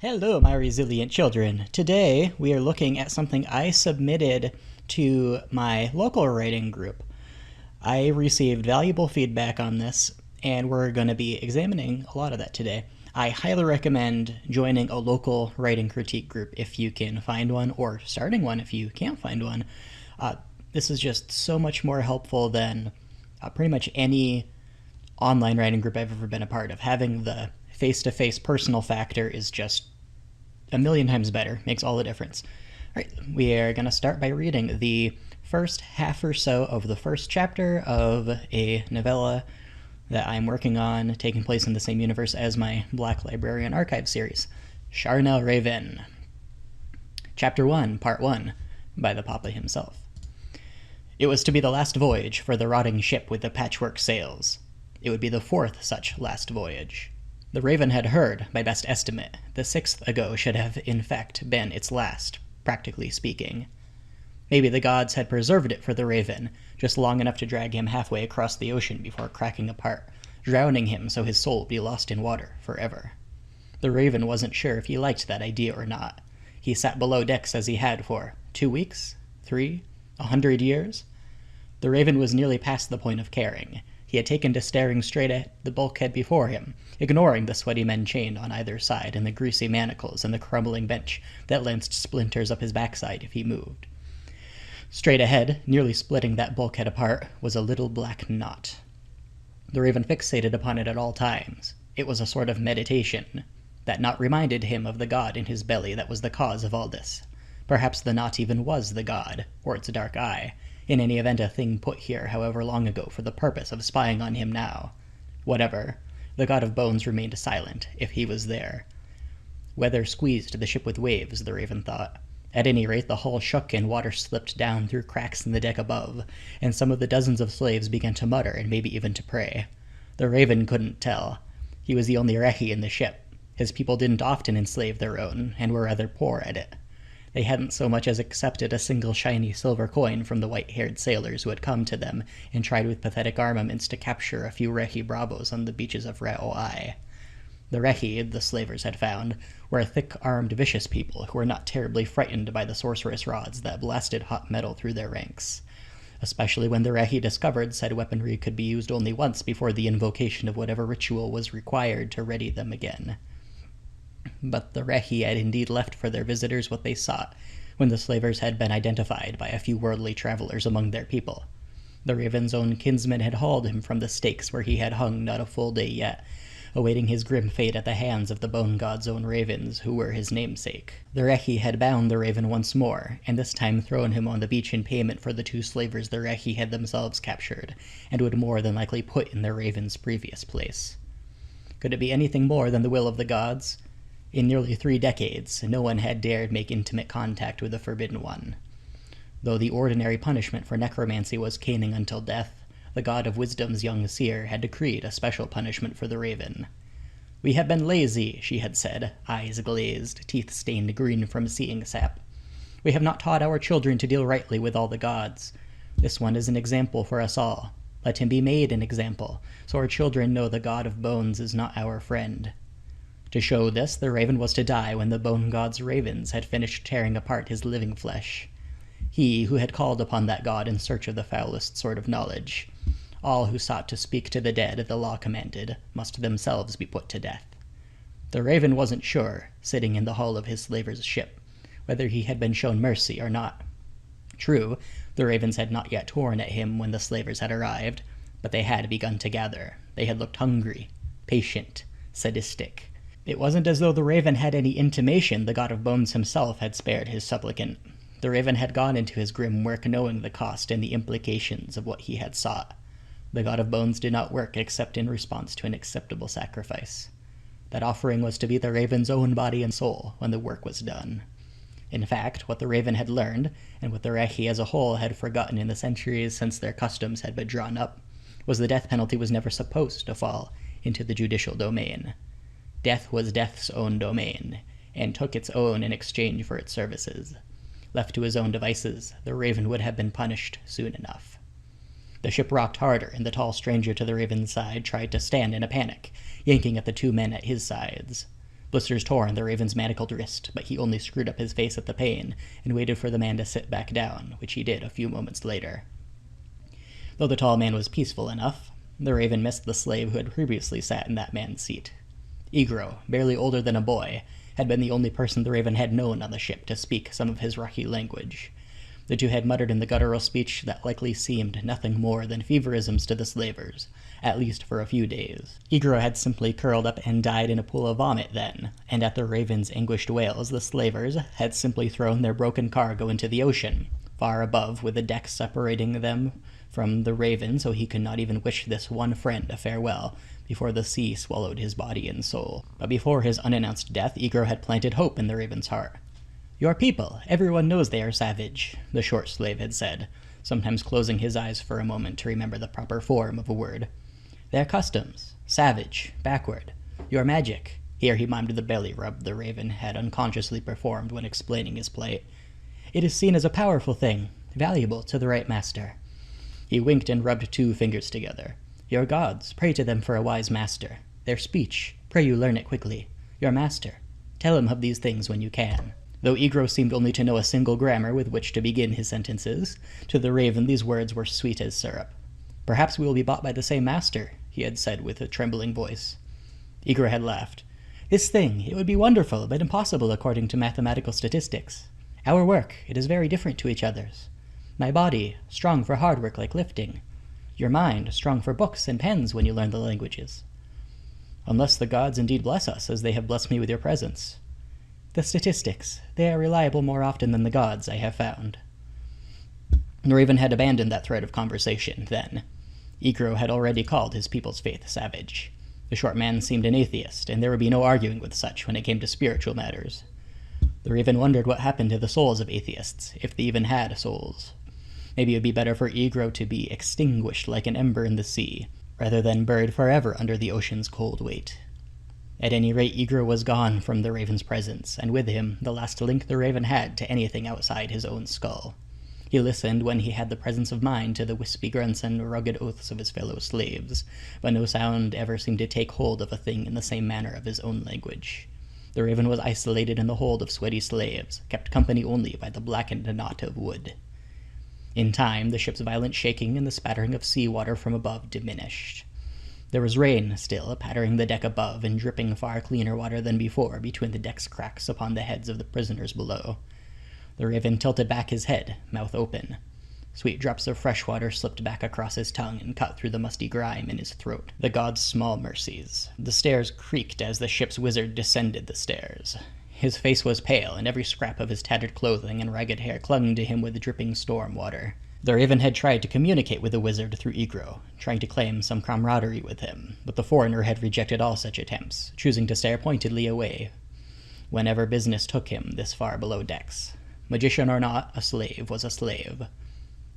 Hello, my resilient children. Today we are looking at something I submitted to my local writing group. I received valuable feedback on this, and we're going to be examining a lot of that today. I highly recommend joining a local writing critique group if you can find one, or starting one if you can't find one. This is just so much more helpful than pretty much any online writing group I've ever been a part of. Having the face-to-face personal factor is just a million times better, makes all the difference. All right, we are going to start by reading the first half or so of the first chapter of a novella that I'm working on, taking place in the same universe as my Black Librarian Archive series, Charnel Raven. Chapter 1, Part 1, by the Papa himself. It was to be the last voyage for the rotting ship with the patchwork sails. It would be the fourth such last voyage. The Raven had heard, by best estimate, the sixth ago should have in fact been its last, practically speaking. Maybe the gods had preserved it for the Raven, just long enough to drag him halfway across the ocean before cracking apart, drowning him so his soul would be lost in water forever. The Raven wasn't sure if he liked that idea or not. He sat below decks as he had for 2 weeks? 3? 100 years? The Raven was nearly past the point of caring. He had taken to staring straight at the bulkhead before him, ignoring the sweaty men chained on either side and the greasy manacles and the crumbling bench that lanced splinters up his backside if he moved. Straight ahead, nearly splitting that bulkhead apart, was a little black knot. The Raven fixated upon it at all times. It was a sort of meditation. That knot reminded him of the god in his belly that was the cause of all this. Perhaps the knot even was the god, or its dark eye. In any event, a thing put here however long ago for the purpose of spying on him now. Whatever, the god of bones remained silent, if he was there. Weather squeezed the ship with waves, the Raven thought. At any rate, the hull shook and water slipped down through cracks in the deck above, and some of the dozens of slaves began to mutter and maybe even to pray. The Raven couldn't tell. He was the only Rehi in the ship. His people didn't often enslave their own, and were rather poor at it. They hadn't so much as accepted a single shiny silver coin from the white-haired sailors who had come to them and tried with pathetic armaments to capture a few Rehi bravos on the beaches of Ra'oi. The Rehi, the slavers had found, were a thick-armed, vicious people who were not terribly frightened by the sorceress rods that blasted hot metal through their ranks, especially when the Rehi discovered said weaponry could be used only once before the invocation of whatever ritual was required to ready them again. But the Rehi had indeed left for their visitors what they sought, when the slavers had been identified by a few worldly travelers among their people. The Raven's own kinsman had hauled him from the stakes where he had hung not a full day yet, awaiting his grim fate at the hands of the bone god's own ravens, who were his namesake. The Rehi had bound the Raven once more, and this time thrown him on the beach in payment for the 2 slavers the Rehi had themselves captured, and would more than likely put in the Raven's previous place. Could it be anything more than the will of the gods? In nearly 3 decades, no one had dared make intimate contact with the Forbidden One. Though the ordinary punishment for necromancy was caning until death, the god of wisdom's young seer had decreed a special punishment for the Raven. "We have been lazy," she had said, eyes glazed, teeth stained green from seeing sap. "We have not taught our children to deal rightly with all the gods. This one is an example for us all. Let him be made an example, so our children know the god of bones is not our friend." To show this, the Raven was to die when the bone god's ravens had finished tearing apart his living flesh. He who had called upon that god in search of the foulest sort of knowledge. All who sought to speak to the dead, the law commanded, must themselves be put to death. The Raven wasn't sure, sitting in the hull of his slaver's ship, whether he had been shown mercy or not. True, the ravens had not yet torn at him when the slavers had arrived, but they had begun to gather. They had looked hungry, patient, sadistic. It wasn't as though the Raven had any intimation the god of bones himself had spared his supplicant. The Raven had gone into his grim work knowing the cost and the implications of what he had sought. The god of bones did not work except in response to an acceptable sacrifice. That offering was to be the Raven's own body and soul when the work was done. In fact, what the Raven had learned, and what the Rehi as a whole had forgotten in the centuries since their customs had been drawn up, was the death penalty was never supposed to fall into the judicial domain. Death was death's own domain, and took its own in exchange for its services. Left to his own devices, the Raven would have been punished soon enough. The ship rocked harder, and the tall stranger to the Raven's side tried to stand in a panic, yanking at the 2 men at his sides. Blisters tore on the raven's manacled wrist, but he only screwed up his face at the pain and waited for the man to sit back down, which he did a few moments later. Though the tall man was peaceful enough, the raven missed the slave who had previously sat in that man's seat. Egro, barely older than a boy, had been the only person the raven had known on the ship to speak some of his rocky language. The two had muttered in the guttural speech that likely seemed nothing more than feverisms to the slavers, at least for a few days. Egro had simply curled up and died in a pool of vomit then, and at the raven's anguished wails, the slavers had simply thrown their broken cargo into the ocean, far above, with the deck separating them from the raven so he could not even wish this one friend a farewell before the sea swallowed his body and soul. But before his unannounced death, Egro had planted hope in the raven's heart. "Your people, everyone knows they are savage," the short slave had said, sometimes closing his eyes for a moment to remember the proper form of a word. "Their customs, savage, backward. Your magic," here he mimed the belly rub the raven had unconsciously performed when explaining his plight. "It is seen as a powerful thing, valuable to the right master." He winked and rubbed two fingers together. "Your gods, pray to them for a wise master. Their speech, pray you learn it quickly. Your master, tell him of these things when you can." Though Egro seemed only to know a single grammar with which to begin his sentences, to the raven these words were sweet as syrup. "Perhaps we will be bought by the same master," he had said with a trembling voice. Egro had laughed. "This thing, it would be wonderful, but impossible according to mathematical statistics. Our work, it is very different to each other's. My body, strong for hard work like lifting. Your mind, strong for books and pens when you learn the languages. Unless the gods indeed bless us, as they have blessed me with your presence. The statistics, they are reliable more often than the gods, I have found." The raven had abandoned that thread of conversation, then. Egro had already called his people's faith savage. The short man seemed an atheist, and there would be no arguing with such when it came to spiritual matters. The raven wondered what happened to the souls of atheists, if they even had souls. Maybe it would be better for Egro to be extinguished like an ember in the sea, rather than buried forever under the ocean's cold weight. At any rate, Egro was gone from the raven's presence, and with him the last link the raven had to anything outside his own skull. He listened when he had the presence of mind to the wispy grunts and rugged oaths of his fellow slaves, but no sound ever seemed to take hold of a thing in the same manner of his own language. The raven was isolated in the hold of sweaty slaves, kept company only by the blackened knot of wood. In time, the ship's violent shaking and the spattering of sea-water from above diminished. There was rain, still, pattering the deck above and dripping far cleaner water than before between the deck's cracks upon the heads of the prisoners below. The raven tilted back his head, mouth open. Sweet drops of fresh water slipped back across his tongue and cut through the musty grime in his throat. The gods' small mercies. The stairs creaked as the ship's wizard descended the stairs. His face was pale, and every scrap of his tattered clothing and ragged hair clung to him with dripping storm water. The raven had tried to communicate with the wizard through Egro, trying to claim some camaraderie with him, but the foreigner had rejected all such attempts, choosing to stare pointedly away whenever business took him this far below decks. Magician or not, a slave was a slave.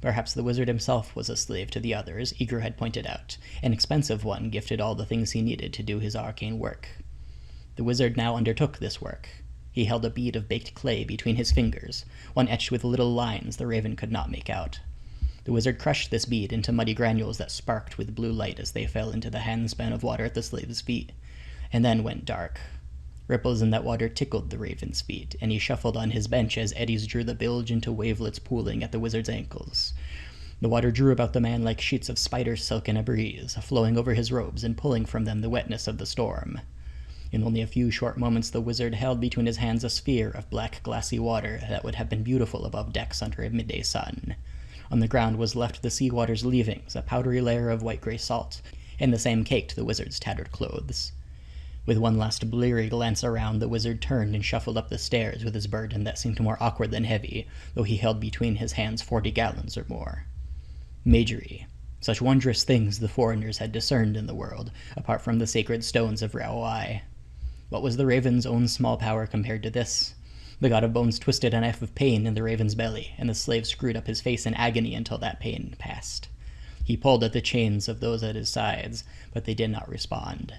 Perhaps the wizard himself was a slave to the others, Egro had pointed out, an expensive one gifted all the things he needed to do his arcane work. The wizard now undertook this work. He held a bead of baked clay between his fingers, one etched with little lines the raven could not make out. The wizard crushed this bead into muddy granules that sparked with blue light as they fell into the handspan of water at the slave's feet, and then went dark. Ripples in that water tickled the raven's feet, and he shuffled on his bench as eddies drew the bilge into wavelets pooling at the wizard's ankles. The water drew about the man like sheets of spider silk in a breeze, flowing over his robes and pulling from them the wetness of the storm. In only a few short moments the wizard held between his hands a sphere of black glassy water that would have been beautiful above decks under a midday sun. On the ground was left the sea water's leavings, a powdery layer of white-gray salt, and the same caked the wizard's tattered clothes. With one last bleary glance around, the wizard turned and shuffled up the stairs with his burden that seemed more awkward than heavy, though he held between his hands 40 gallons or more. Magery. Such wondrous things the foreigners had discerned in the world, apart from the sacred stones of Rao-ai. What was the raven's own small power compared to this? The god of bones twisted a knife of pain in the raven's belly, and the slave screwed up his face in agony until that pain passed. He pulled at the chains of those at his sides, but they did not respond.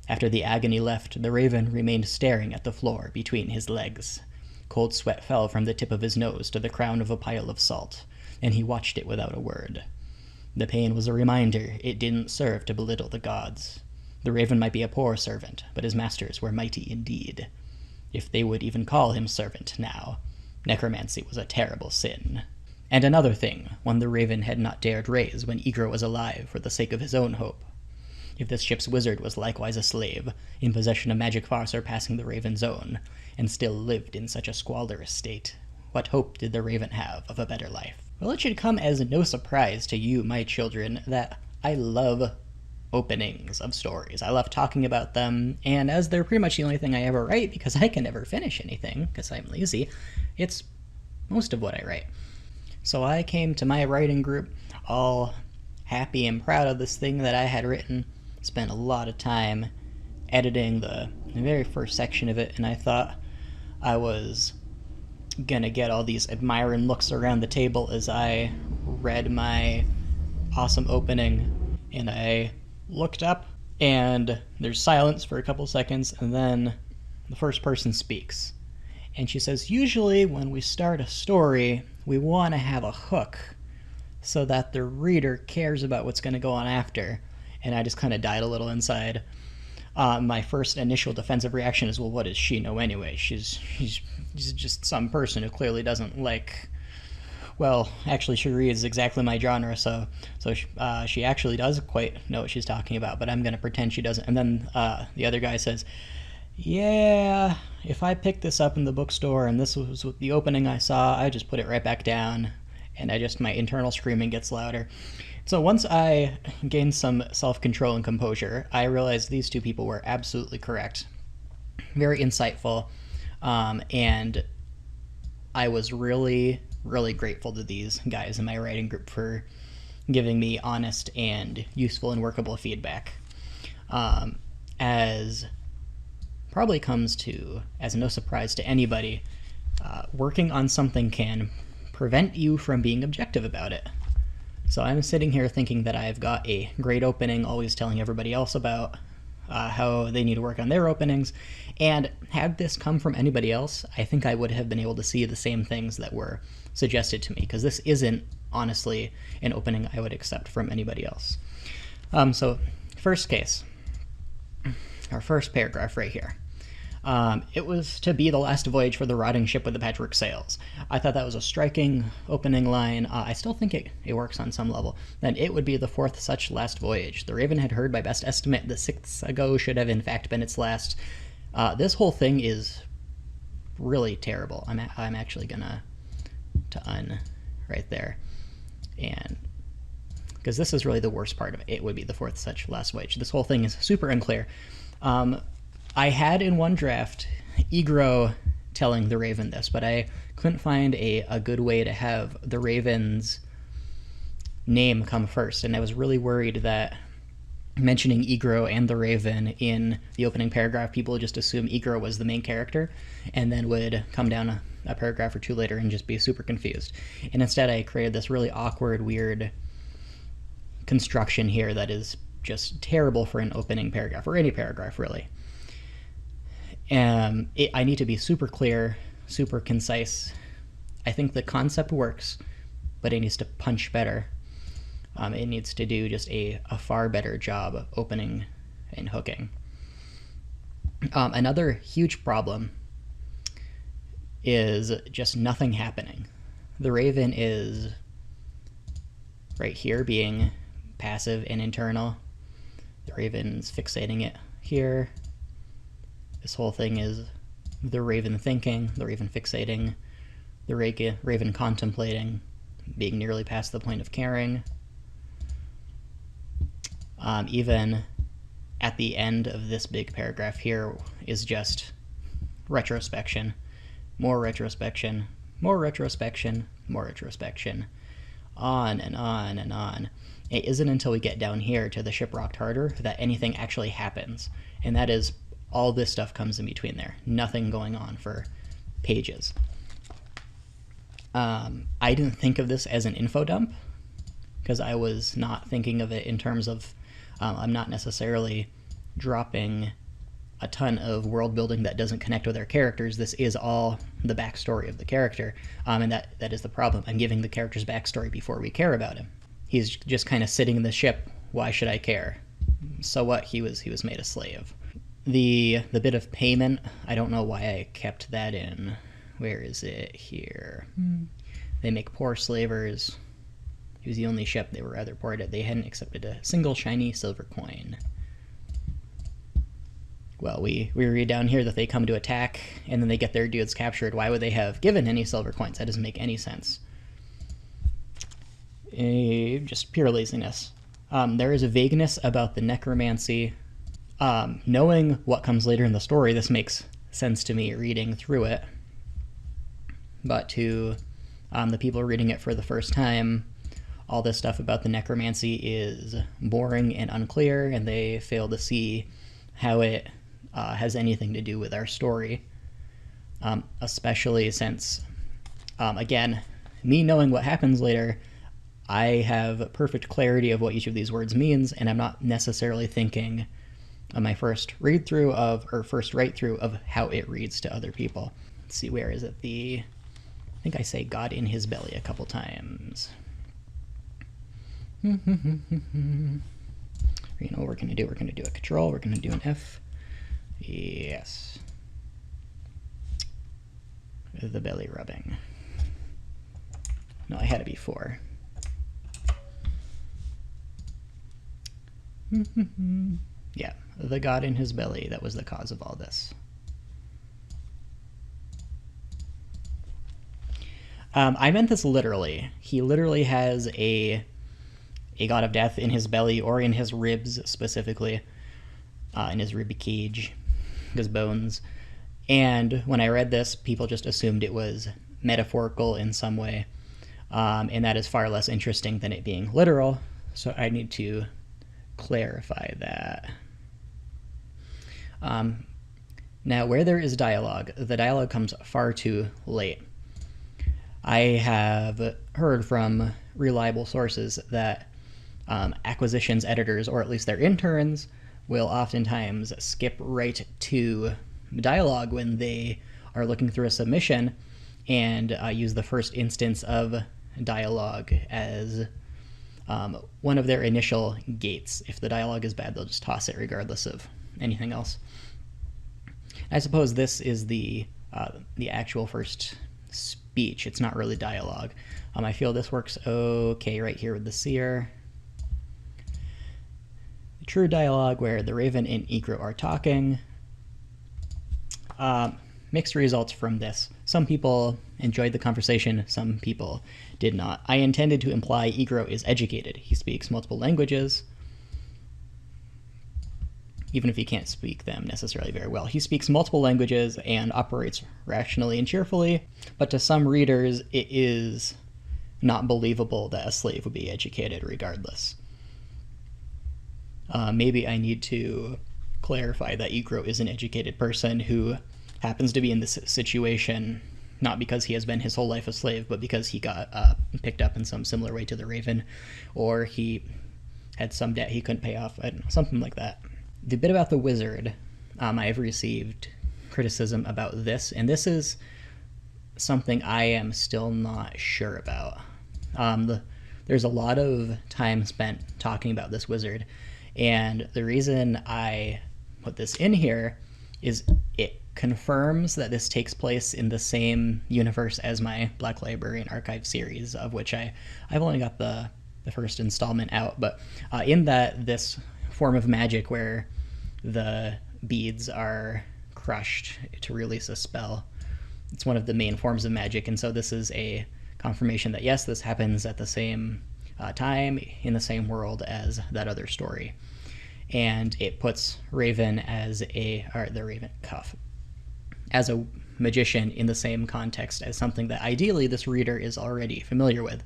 After the agony left, the raven remained staring at the floor between his legs. Cold sweat fell from the tip of his nose to the crown of a pile of salt, and he watched it without a word. The pain was a reminder it didn't serve to belittle the gods. The raven might be a poor servant, but his masters were mighty indeed. If they would even call him servant now, necromancy was a terrible sin. And another thing, one the raven had not dared raise when Egro was alive for the sake of his own hope. If this ship's wizard was likewise a slave, in possession of magic far surpassing the raven's own, and still lived in such a squalorous state, what hope did the raven have of a better life? Well, it should come as no surprise to you, my children, that I love openings of stories. I love talking about them, and as they're pretty much the only thing I ever write, because I can never finish anything, because I'm lazy, it's most of what I write. So I came to my writing group all happy and proud of this thing that I had written, spent a lot of time editing the very first section of it, and I thought I was gonna get all these admiring looks around the table as I read my awesome opening, and I looked up, and there's silence for a couple seconds, and then the first person speaks. And she says, usually when we start a story, we want to have a hook so that the reader cares about what's going to go on after. And I just kind of died a little inside. My first initial defensive reaction is, well, what does she know anyway? She's just some person who clearly doesn't like... Well, actually, she reads exactly my genre, so she actually does quite know what she's talking about, but I'm going to pretend she doesn't. And then the other guy says, yeah, if I picked this up in the bookstore and this was the opening I saw, I just put it right back down, and my internal screaming gets louder. So once I gained some self-control and composure, I realized these two people were absolutely correct. Very insightful, and I was really grateful to these guys in my writing group for giving me honest and useful and workable feedback. As probably comes to as no surprise to anybody, working on something can prevent you from being objective about it. So I'm sitting here thinking that I've got a great opening, always telling everybody else about how they need to work on their openings, and had this come from anybody else, I think I would have been able to see the same things that were suggested to me, because this isn't, honestly, an opening I would accept from anybody else. So, first case, our first paragraph right here. It was to be the last voyage for the rotting ship with the patchwork sails. I thought that was a striking opening line. I still think it works on some level. Then it would be the fourth such last voyage. The Raven had heard by best estimate the sixth ago should have in fact been its last. This whole thing is really terrible. I'm actually gonna right there, and because this is really the worst part of it. It would be the fourth such last voyage. This whole thing is super unclear. I had in one draft Egro telling the Raven this, but I couldn't find a good way to have the Raven's name come first, and I was really worried that mentioning Egro and the Raven in the opening paragraph, people would just assume Egro was the main character, and then would come down a paragraph or two later and just be super confused. And instead I created this really awkward, weird construction here that is just terrible for an opening paragraph, or any paragraph, really. I need to be super clear, super concise. I think the concept works, but it needs to punch better. It needs to do just a far better job of opening and hooking. Another huge problem is just nothing happening. The Raven is right here being passive and internal. The Raven's fixating it here. This whole thing is the Raven thinking, the Raven fixating, the Raven contemplating, being nearly past the point of caring. Even at the end of this big paragraph here is just retrospection, more retrospection, more retrospection, more retrospection, on and on and on. It isn't until we get down here to the ship rocked harder that anything actually happens, and that is all this stuff comes in between there. Nothing going on for pages. I didn't think of this as an info dump, because I was not thinking of it in terms of I'm not necessarily dropping a ton of world building that doesn't connect with our characters. This is all the backstory of the character, and that is the problem. I'm giving the character's backstory before we care about him. He's just kind of sitting in the ship. Why should I care? so what? He was made a slave. The bit of payment, I don't know why I kept that in. Where is it? Here. They make poor slavers. He was the only ship they were rather poor at. They hadn't accepted a single shiny silver coin. Well, we read down here that they come to attack, and then they get their dudes captured. Why would they have given any silver coins? That doesn't make any sense. Just pure laziness. There is a vagueness about the necromancy. Knowing what comes later in the story, this makes sense to me reading through it. But to the people reading it for the first time, all this stuff about the necromancy is boring and unclear, and they fail to see how it has anything to do with our story. Especially since, again, me knowing what happens later, I have perfect clarity of what each of these words means, and I'm not necessarily thinking on my first read-through or first write-through of how it reads to other people. Let's see, where is it? I think I say God in his belly a couple times. You know what we're going to do? We're going to do a control. We're going to do an F. Yes. The belly rubbing. No, I had it before. Yeah, the God in his belly, that was the cause of all this. I meant this literally. He literally has a god of death in his belly, or in his ribs specifically, in his rib cage, his bones. And when I read this, people just assumed it was metaphorical in some way, and that is far less interesting than it being literal, so I need to clarify that. Now, where there is dialogue, the dialogue comes far too late. I have heard from reliable sources that acquisitions editors, or at least their interns, will oftentimes skip right to dialogue when they are looking through a submission and use the first instance of dialogue as one of their initial gates. If the dialogue is bad, they'll just toss it regardless of anything else. I suppose this is the actual first speech. It's not really dialogue. I feel this works okay right here with the seer. The true dialogue where the Raven and Egro are talking. Mixed results from this. Some people enjoyed the conversation, some people did not. I intended to imply Egro is educated. He speaks multiple languages, even if he can't speak them necessarily very well. He speaks multiple languages and operates rationally and cheerfully, but to some readers it is not believable that a slave would be educated regardless. Maybe I need to clarify that Egro is an educated person who happens to be in this situation not because he has been his whole life a slave, but because he got picked up in some similar way to the Raven, or he had some debt he couldn't pay off, I don't know, something like that. The bit about the wizard, I have received criticism about this, and this is something I am still not sure about. There's a lot of time spent talking about this wizard, and the reason I put this in here is it confirms that this takes place in the same universe as my Black Librarian Archive series, of which I've only got the first installment out, but in that this form of magic where the beads are crushed to release a spell, it's one of the main forms of magic, and so this is a confirmation that yes, this happens at the same time in the same world as that other story. And it puts Raven the Raven Cuff as a magician in the same context as something that ideally this reader is already familiar with.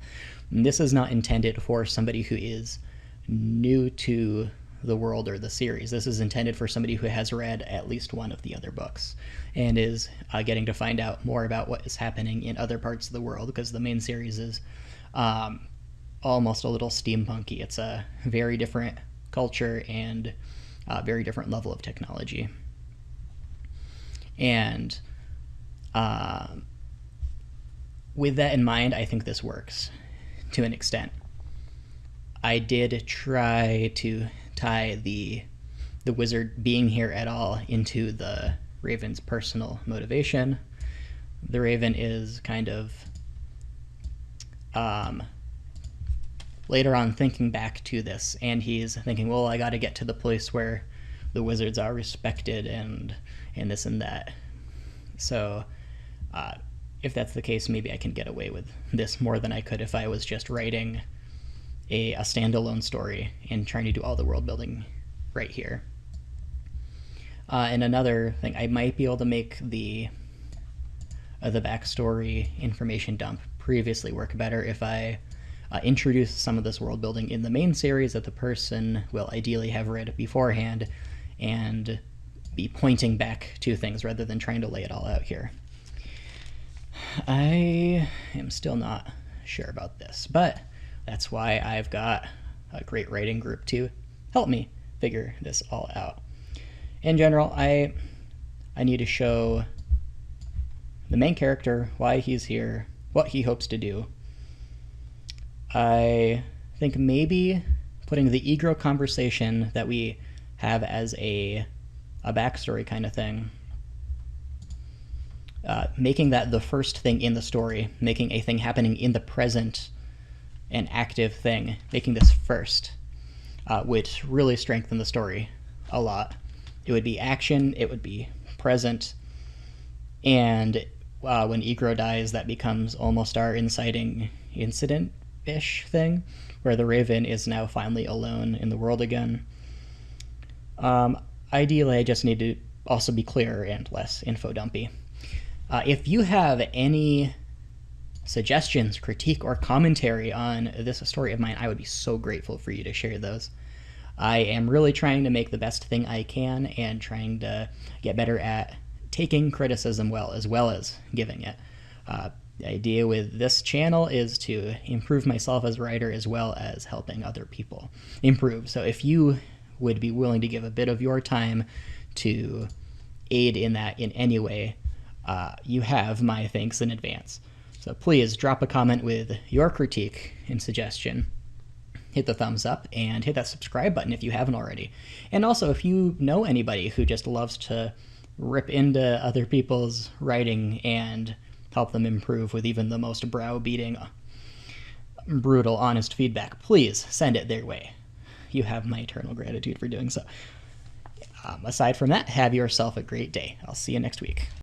And this is not intended for somebody who is new to the world or the series. This is intended for somebody who has read at least one of the other books and is getting to find out more about what is happening in other parts of the world, because the main series is almost a little steampunky. It's a very different culture and a very different level of technology. And with that in mind, I think this works to an extent. I did try to tie the wizard being here at all into the Raven's personal motivation. The Raven is kind of later on thinking back to this, and he's thinking, well, I got to get to the place where the wizards are respected and this and that. So if that's the case, maybe I can get away with this more than I could if I was just writing a standalone story and trying to do all the world building right here. And another thing, I might be able to make the backstory information dump previously work better if I introduce some of this world building in the main series that the person will ideally have read beforehand and be pointing back to things rather than trying to lay it all out here. I am still not sure about this, but that's why I've got a great writing group to help me figure this all out. In general, I need to show the main character why he's here, what he hopes to do. I think maybe putting the Egro conversation that we have as a backstory kind of thing, making that the first thing in the story, making a thing happening in the present an active thing, making this first, would really strengthen the story a lot. It would be action, it would be present, and when Egro dies, that becomes almost our inciting incident-ish thing, where the Raven is now finally alone in the world again. Ideally, I just need to also be clearer and less info dumpy. If you have any suggestions, critique, or commentary on this story of mine, I would be so grateful for you to share those. I am really trying to make the best thing I can and trying to get better at taking criticism well as giving it. The idea with this channel is to improve myself as a writer as well as helping other people improve. So if you would be willing to give a bit of your time to aid in that in any way, you have my thanks in advance. So please drop a comment with your critique and suggestion. Hit the thumbs up and hit that subscribe button if you haven't already. And also, if you know anybody who just loves to rip into other people's writing and help them improve with even the most brow-beating, brutal, honest feedback, please send it their way. You have my eternal gratitude for doing so. Aside from that, have yourself a great day. I'll see you next week.